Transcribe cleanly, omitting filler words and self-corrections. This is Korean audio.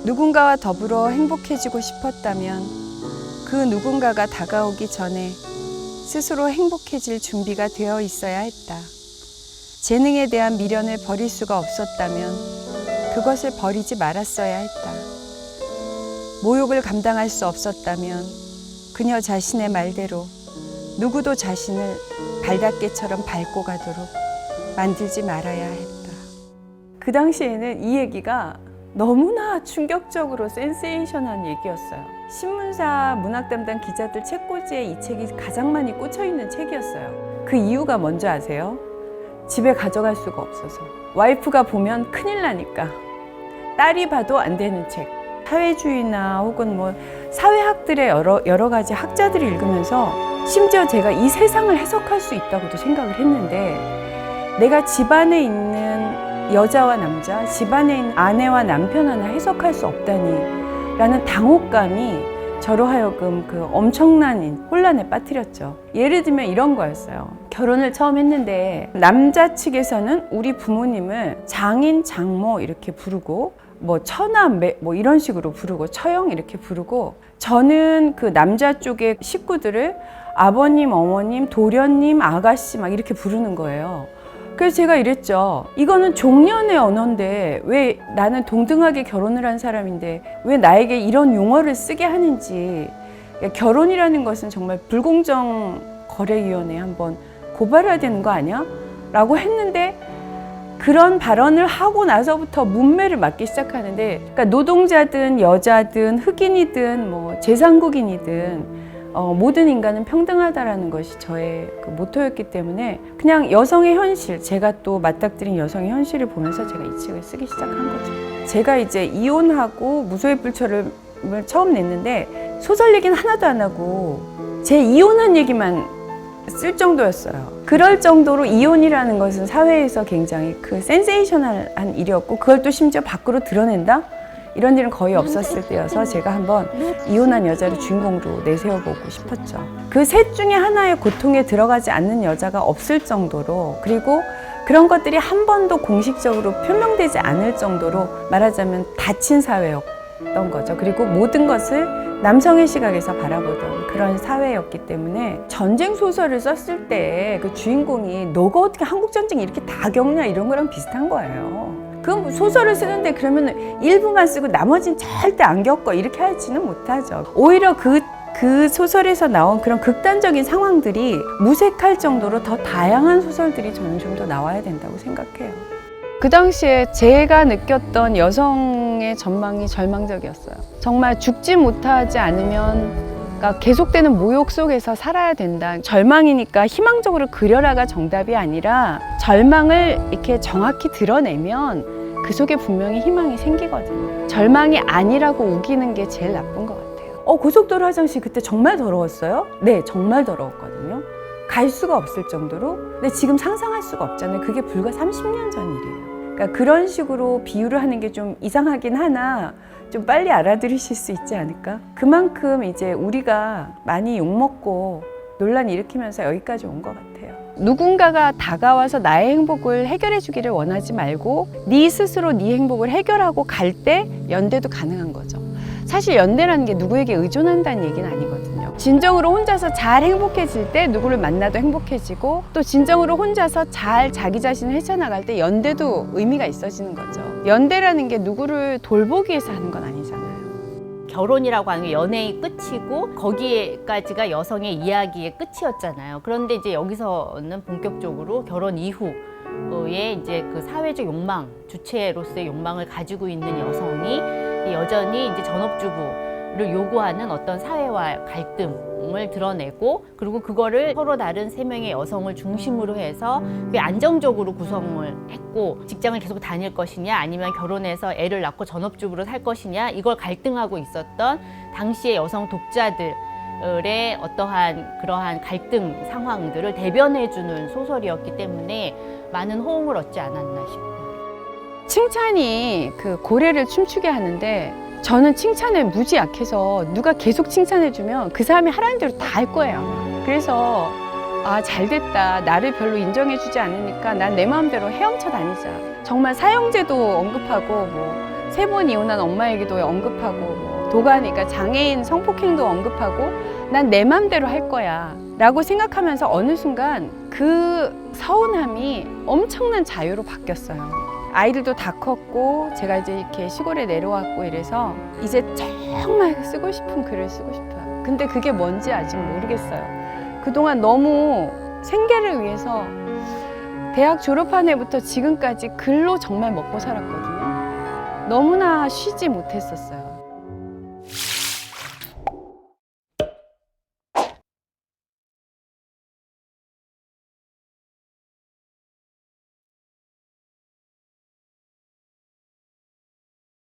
누군가와 더불어 행복해지고 싶었다면 그 누군가가 다가오기 전에 스스로 행복해질 준비가 되어 있어야 했다. 재능에 대한 미련을 버릴 수가 없었다면 그것을 버리지 말았어야 했다. 모욕을 감당할 수 없었다면 그녀 자신의 말대로 누구도 자신을 발닦개처럼 밟고 가도록 만들지 말아야 했다. 그 당시에는 이 얘기가 너무나 충격적으로 센세이션한 얘기였어요. 신문사 문학 담당 기자들 책꽂이에 이 책이 가장 많이 꽂혀있는 책이었어요. 그 이유가 뭔지 아세요? 집에 가져갈 수가 없어서. 와이프가 보면 큰일 나니까. 딸이 봐도 안 되는 책. 사회주의나 혹은 뭐 사회학들의 여러 가지 학자들을 읽으면서 심지어 제가 이 세상을 해석할 수 있다고도 생각을 했는데, 내가 집안에 있는 여자와 남자, 집안에 있는 아내와 남편 하나 해석할 수 없다니 라는 당혹감이 저로 하여금 그 엄청난 혼란에 빠뜨렸죠. 예를 들면 이런 거였어요. 결혼을 처음 했는데 남자 측에서는 우리 부모님을 장인, 장모 이렇게 부르고 뭐 처남 뭐 이런 식으로 부르고 처형 이렇게 부르고, 저는 그 남자 쪽의 식구들을 아버님, 어머님, 도련님, 아가씨 막 이렇게 부르는 거예요. 그래서 제가 이랬죠. 이거는 종년의 언어인데 왜 나는 동등하게 결혼을 한 사람인데 왜 나에게 이런 용어를 쓰게 하는지. 결혼이라는 것은 정말 불공정 거래위원회에 한번 고발해야 되는 거 아니야? 라고 했는데, 그런 발언을 하고 나서부터 문매를 맞기 시작하는데, 그러니까 노동자든 여자든 흑인이든 뭐 제3국인이든 모든 인간은 평등하다라는 것이 저의 그 모토였기 때문에 그냥 여성의 현실, 제가 또 맞닥뜨린 여성의 현실을 보면서 제가 이 책을 쓰기 시작한 거죠. 제가 이제 이혼하고 무소의 불철을 처음 냈는데 소설 얘기는 하나도 안 하고 제 이혼한 얘기만 쓸 정도였어요. 그럴 정도로 이혼이라는 것은 사회에서 굉장히 그 센세이셔널한 일이었고, 그걸 또 심지어 밖으로 드러낸다? 이런 일은 거의 없었을 때여서 제가 한번 이혼한 여자를 주인공으로 내세워보고 싶었죠. 그 셋 중에 하나의 고통에 들어가지 않는 여자가 없을 정도로, 그리고 그런 것들이 한 번도 공식적으로 표명되지 않을 정도로 말하자면 닫힌 사회였던 거죠. 그리고 모든 것을 남성의 시각에서 바라보던 그런 사회였기 때문에 전쟁 소설을 썼을 때 그 주인공이 너가 어떻게 한국 전쟁 이렇게 다 겪냐 이런 거랑 비슷한 거예요. 그럼 소설을 쓰는데 그러면 일부만 쓰고 나머지는 절대 안 겪어 이렇게 하지는 못하죠. 오히려 그 소설에서 나온 그런 극단적인 상황들이 무색할 정도로 더 다양한 소설들이 저는 좀 더 나와야 된다고 생각해요. 그 당시에 제가 느꼈던 여성의 전망이 절망적이었어요. 정말 죽지 못하지 않으면, 그러니까 계속되는 모욕 속에서 살아야 된다. 절망이니까 희망적으로 그려라가 정답이 아니라 절망을 이렇게 정확히 드러내면 그 속에 분명히 희망이 생기거든요. 절망이 아니라고 우기는 게 제일 나쁜 것 같아요. 고속도로 화장실 그때 정말 더러웠어요? 네, 정말 더러웠거든요. 갈 수가 없을 정도로. 근데 지금 상상할 수가 없잖아요. 그게 불과 30년 전 일이에요. 그러니까 그런 식으로 비유를 하는 게 좀 이상하긴 하나 좀 빨리 알아들으실 수 있지 않을까? 그만큼 이제 우리가 많이 욕먹고 논란 일으키면서 여기까지 온 것 같아요. 누군가가 다가와서 나의 행복을 해결해 주기를 원하지 말고 네 스스로 네 행복을 해결하고 갈 때 연대도 가능한 거죠. 사실 연대라는 게 누구에게 의존한다는 얘기는 아니거든요. 진정으로 혼자서 잘 행복해질 때 누구를 만나도 행복해지고, 또 진정으로 혼자서 잘 자기 자신을 헤쳐나갈 때 연대도 의미가 있어지는 거죠. 연대라는 게 누구를 돌보기 위해서 하는 건 아니잖아요. 결혼이라고 하는 게 연애의 끝이고 거기에까지가 여성의 이야기의 끝이었잖아요. 그런데 이제 여기서는 본격적으로 결혼 이후에 이제 그 사회적 욕망, 주체로서의 욕망을 가지고 있는 여성이 여전히 이제 전업주부를 요구하는 어떤 사회와 갈등을 드러내고, 그리고 그거를 서로 다른 세 명의 여성을 중심으로 해서 그게 안정적으로 구성을 했고, 직장을 계속 다닐 것이냐 아니면 결혼해서 애를 낳고 전업주부로 살 것이냐, 이걸 갈등하고 있었던 당시의 여성 독자들의 어떠한 그러한 갈등 상황들을 대변해주는 소설이었기 때문에 많은 호응을 얻지 않았나 싶어요. 칭찬이 그 고래를 춤추게 하는데, 저는 칭찬에 무지 약해서 누가 계속 칭찬해주면 그 사람이 하라는 대로 다 할 거예요, 아마. 그래서 아, 잘 됐다. 나를 별로 인정해주지 않으니까 난 내 마음대로 헤엄쳐 다니자. 정말 사형제도 언급하고 뭐 3번 이혼한 엄마 얘기도 언급하고 뭐 도가니까 장애인 성폭행도 언급하고 난 내 맘대로 할 거야 라고 생각하면서 어느 순간 그 서운함이 엄청난 자유로 바뀌었어요. 아이들도 다 컸고 제가 이제 이렇게 시골에 내려왔고 이래서 이제 정말 쓰고 싶은 글을 쓰고 싶어요. 근데 그게 뭔지 아직 모르겠어요. 그동안 너무 생계를 위해서 대학 졸업한 해부터 지금까지 글로 정말 먹고 살았거든요. 너무나 쉬지 못했었어요.